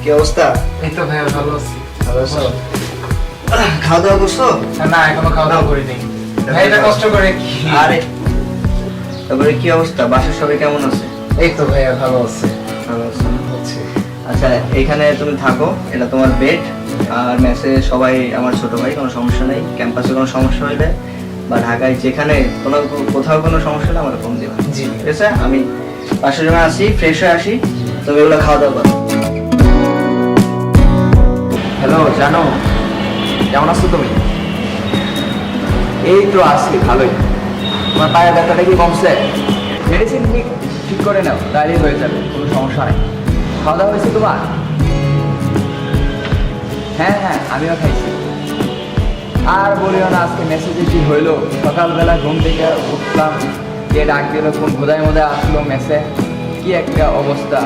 কি অবস্থা? এই তো ভাইয়া ভালো আছি। ভালো আছো? খাওয়া দাওয়া করছো? না এখনো খাওয়া দাওয়া করিনি। ভাই এটা কষ্ট করে কি? আরে তারপরে কি অবস্থা? বাসার সবাই কেমন আছে? এই তো ভাইয়া ভালো আছে। ভালো আছে না? হচ্ছে আচ্ছা, এখানে তুমি থাকো, এটা তোমার বেড। আর মেসে সবাই আমার ছোট ভাই, কোনো সমস্যা নেই। ক্যাম্পাসে কোনো সমস্যা হইলে বা ঢাকায় যেখানে কোথাও কোনো সমস্যা হলে আমার ফোন দিবা। জি ঠিক আছে? আমি বাসার জন্য আসি, ফ্রেশ হয়ে আসি, তবে এগুলো খাওয়া দাওয়া করো। হ্যালো জানো, কেমন আছো তুমি? এই তো আছি ভালোই। তোমার পায়ের ব্যথাটা কি কমছে? মেডিসিন ঠিক ঠিক করে নাও, তাহলেই হয়ে যাবে, কোনো সমস্যা নেই। খাওয়া দাওয়া হয়েছে তোমার? হ্যাঁ হ্যাঁ, আমিও খাইছি। আর বলিও না, আজকে মেসেজে কি হইলো, সকালবেলা ঘুম থেকে উঠলাম, কে ডাক দিল, কোন ভোদায় মধ্যে আসলো মেসে, কি একটা অবস্থা।